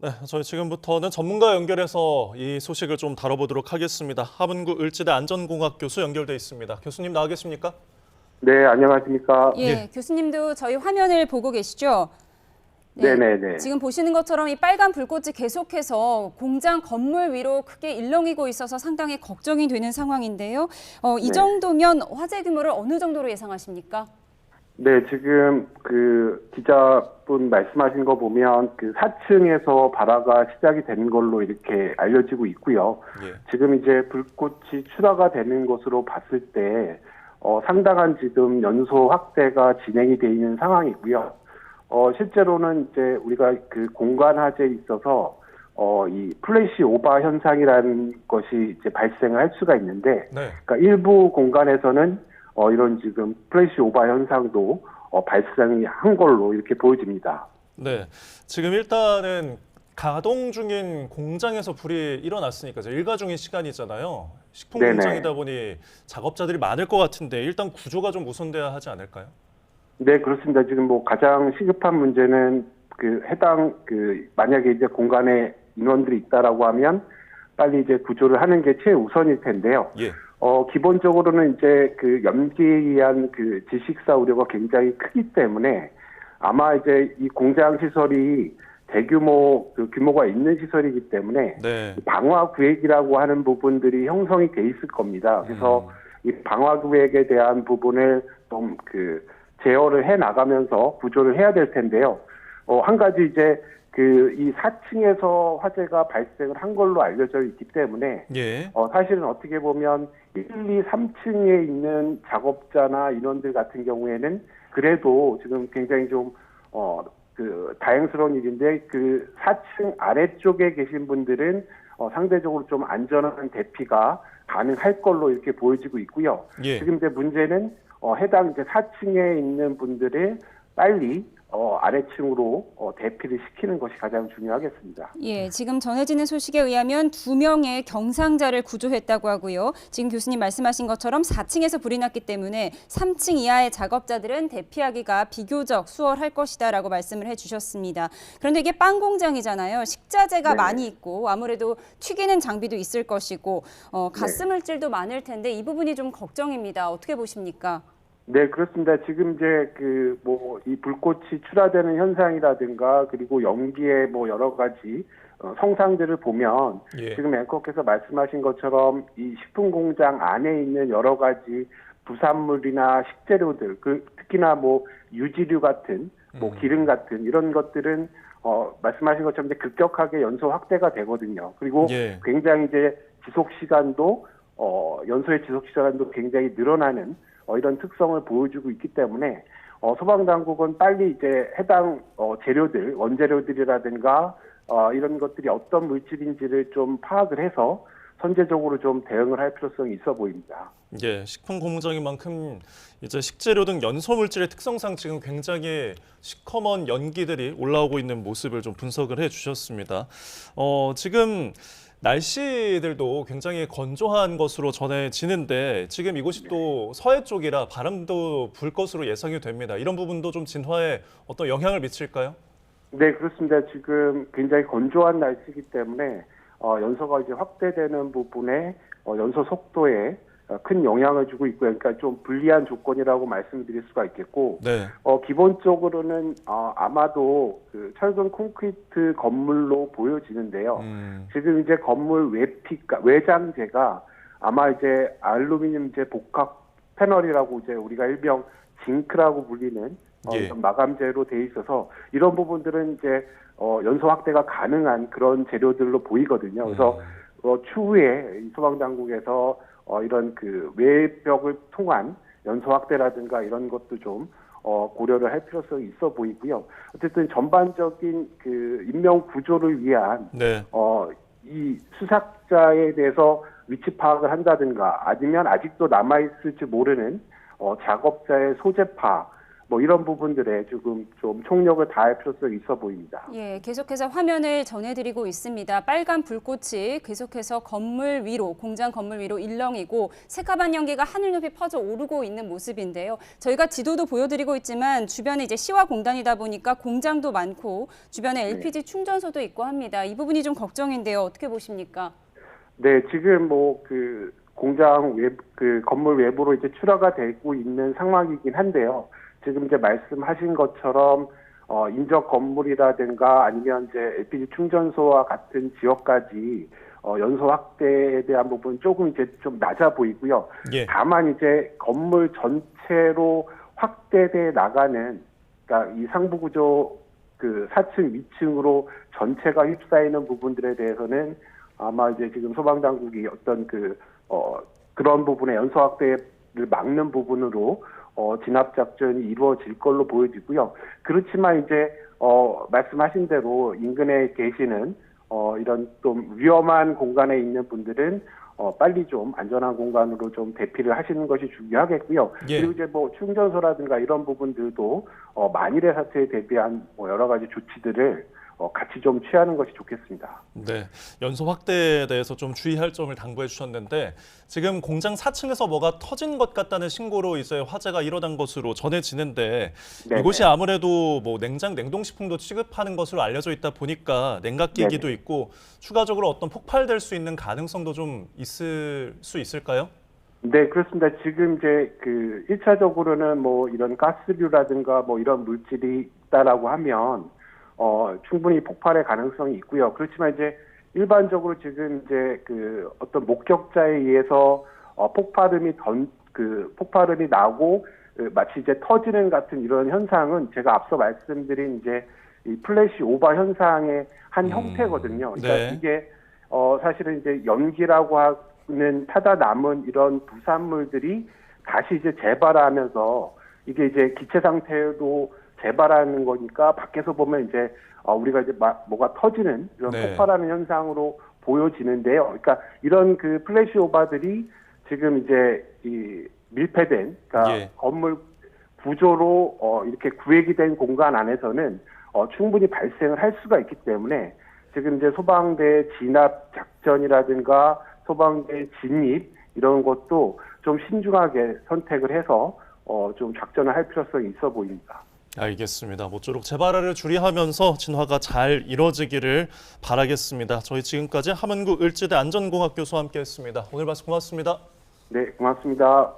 네, 저희 지금부터는 전문가 연결해서 이 소식을 좀 다뤄보도록 하겠습니다. 하문구 을지대 안전공학 교수 연결돼 있습니다. 교수님 나와 계십니까? 네, 안녕하십니까. 예. 교수님도 저희 화면을 보고 계시죠? 네. 네네네. 지금 보시는 것처럼 이 빨간 불꽃이 계속해서 공장 건물 위로 크게 일렁이고 있어서 상당히 걱정이 되는 상황인데요. 이 네. 정도면 화재 규모를 어느 정도로 예상하십니까? 네, 지금 그 기자분 말씀하신 거 보면 그 4층에서 발화가 시작이 된 걸로 이렇게 알려지고 있고요. 예. 지금 이제 불꽃이 출하가 되는 것으로 봤을 때 상당한 지금 연소 확대가 진행이 돼 있는 상황이고요. 실제로는 이제 우리가 그 공간 화재에 있어서 이 플래시 오버 현상이라는 것이 이제 발생을 할 수가 있는데, 네. 그러니까 일부 공간에서는 이런 지금 플래시 오버 현상도 발생이 한 걸로 이렇게 보여집니다. 네. 지금 일단은 가동 중인 공장에서 불이 일어났으니까 이제 일가 중인 시간이잖아요. 식품 네네. 공장이다 보니 작업자들이 많을 것 같은데 일단 구조가 좀 우선돼야 하지 않을까요? 네, 그렇습니다. 지금 뭐 가장 시급한 문제는 그 해당 만약에 이제 공간에 인원들이 있다라고 하면 빨리 이제 구조를 하는 게 최우선일 텐데요. 예. 기본적으로는 이제 그 염기에 의한 그 질식사 우려가 굉장히 크기 때문에 아마 이제 이 공장 시설이 대규모 규모가 있는 시설이기 때문에 네. 방화 구획이라고 하는 부분들이 형성이 돼 있을 겁니다. 그래서 이 방화 구획에 대한 부분을 좀 제어를 해 나가면서 구조를 해야 될 텐데요. 한 가지 이제 이 4층에서 화재가 발생을 한 걸로 알려져 있기 때문에 예. 사실은 어떻게 보면 1, 2, 3층에 있는 작업자나 인원들 같은 경우에는 그래도 지금 굉장히 좀 다행스러운 일인데 그 4층 아래쪽에 계신 분들은 상대적으로 좀 안전한 대피가 가능할 걸로 이렇게 보여지고 있고요. 예. 지금 이제 문제는 해당 이제 4층에 있는 분들을 빨리 아래층으로 대피를 시키는 것이 가장 중요하겠습니다. 예, 지금 전해지는 소식에 의하면 2명의 경상자를 구조했다고 하고요. 지금 교수님 말씀하신 것처럼 4층에서 불이 났기 때문에 3층 이하의 작업자들은 대피하기가 비교적 수월할 것이다라고 말씀을 해주셨습니다. 그런데 이게 빵 공장이잖아요. 식자재가 네네. 많이 있고 아무래도 튀기는 장비도 있을 것이고 가스물질도 많을 텐데 이 부분이 좀 걱정입니다. 어떻게 보십니까? 네, 그렇습니다. 지금 이제 이 불꽃이 출하되는 현상이라든가 그리고 연기의 여러 가지 성상들을 보면 예. 지금 앵커께서 말씀하신 것처럼 이 식품 공장 안에 있는 여러 가지 부산물이나 식재료들, 특히나 유지류 같은 기름 같은 이런 것들은 말씀하신 것처럼 이제 급격하게 연소 확대가 되거든요. 그리고 예. 굉장히 이제 지속 시간도 연소의 지속 시간도 굉장히 늘어나는 이런 특성을 보여주고 있기 때문에 소방당국은 빨리 이제 해당 재료들, 원재료들이라든가 이런 것들이 어떤 물질인지를 좀 파악을 해서 선제적으로 좀 대응을 할 필요성이 있어 보입니다. 예, 식품 공장인 만큼 이제 식재료 등 연소 물질의 특성상 지금 굉장히 시커먼 연기들이 올라오고 있는 모습을 좀 분석을 해주셨습니다. 지금 날씨들도 굉장히 건조한 것으로 전해지는데 지금 이곳이 또 서해 쪽이라 바람도 불 것으로 예상이 됩니다. 이런 부분도 좀 진화에 어떤 영향을 미칠까요? 네, 그렇습니다. 지금 굉장히 건조한 날씨이기 때문에 연소가 이제 확대되는 부분에 연소 속도에 큰 영향을 주고 있고요. 그러니까 좀 불리한 조건이라고 말씀드릴 수가 있겠고, 네. 기본적으로는 아마도 철근 콘크리트 건물로 보여지는데요. 지금 이제 건물 외장재가 아마 이제 알루미늄재 복합 패널이라고 이제 우리가 일명 징크라고 불리는 예. 이런 마감재로 돼 있어서 이런 부분들은 이제 연소 확대가 가능한 그런 재료들로 보이거든요. 그래서 추후에 이 소방당국에서 이런 외벽을 통한 연소 확대라든가 이런 것도 좀 고려를 할 필요성이 있어 보이고요. 어쨌든 전반적인 인명 구조를 위한 네. 이 수색자에 대해서 위치 파악을 한다든가 아니면 아직도 남아 있을지 모르는 작업자의 소재 파악 뭐 이런 부분들에 지금 좀 총력을 다할 필요성이 있어 보입니다. 예, 계속해서 화면을 전해드리고 있습니다. 빨간 불꽃이 계속해서 건물 위로, 공장 건물 위로 일렁이고 새까만 연기가 하늘 높이 퍼져 오르고 있는 모습인데요. 저희가 지도도 보여드리고 있지만 주변에 이제 시와 공단이다 보니까 공장도 많고 주변에 LPG 충전소도 있고 합니다. 이 부분이 좀 걱정인데요. 어떻게 보십니까? 네, 지금 뭐 그 공장 그 건물 외부로 이제 출하가 되고 있는 상황이긴 한데요. 지금 이제 말씀하신 것처럼 인접 건물이라든가 아니면 이제 LPG 충전소와 같은 지역까지 연소 확대에 대한 부분 조금 이제 좀 낮아 보이고요. 예. 다만 이제 건물 전체로 확대돼 나가는, 그러니까 이 상부 구조 그 4층, 위층으로 전체가 휩싸이는 부분들에 대해서는 아마 이제 지금 소방당국이 어떤 그런 부분의 연소 확대를 막는 부분으로 진압 작전이 이루어질 걸로 보여지고요. 그렇지만 이제 말씀하신 대로 인근에 계시는 이런 좀 위험한 공간에 있는 분들은 빨리 좀 안전한 공간으로 좀 대피를 하시는 것이 중요하겠고요. 예. 그리고 이제 뭐 충전소라든가 이런 부분들도 만일의 사태에 대비한 뭐 여러 가지 조치들을 같이 좀 취하는 것이 좋겠습니다. 네, 연소 확대에 대해서 좀 주의할 점을 당부해 주셨는데 지금 공장 4층에서 뭐가 터진 것 같다는 신고로 이제 화재가 일어난 것으로 전해지는데 네네. 이곳이 아무래도 뭐 냉동식품도 취급하는 것으로 알려져 있다 보니까 냉각기기도 네네. 있고 추가적으로 어떤 폭발될 수 있는 가능성도 좀 있을 수 있을까요? 네, 그렇습니다. 지금 이제 1차적으로는 뭐 이런 가스류라든가 뭐 이런 물질이 있다라고 하면 충분히 폭발의 가능성이 있고요. 그렇지만 이제 일반적으로 지금 이제 어떤 목격자에 의해서 폭발음이 나고 마치 이제 터지는 같은 이런 현상은 제가 앞서 말씀드린 이제 이 플래시 오버 현상의 한 형태거든요. 그러니까 네. 이게 사실은 이제 연기라고 하는 타다 남은 이런 부산물들이 다시 이제 재발하면서 이게 이제 기체 상태로 재발하는 거니까 밖에서 보면 이제 우리가 이제 뭐가 터지는 이런 네. 폭발하는 현상으로 보여지는데요. 그러니까 이런 플래시 오버들이 지금 이제 이 밀폐된, 그러니까 예. 건물 구조로 이렇게 구획이 된 공간 안에서는 충분히 발생을 할 수가 있기 때문에 지금 이제 소방대 진압 작전이라든가 소방대 진입 이런 것도 좀 신중하게 선택을 해서 좀 작전을 할 필요성이 있어 보입니다. 알겠습니다. 모쪼록 재발화를 주의하면서 진화가 잘 이뤄지기를 바라겠습니다. 저희 지금까지 함은구 을지대 안전공학 교수와 함께했습니다. 오늘 말씀 고맙습니다. 네, 고맙습니다.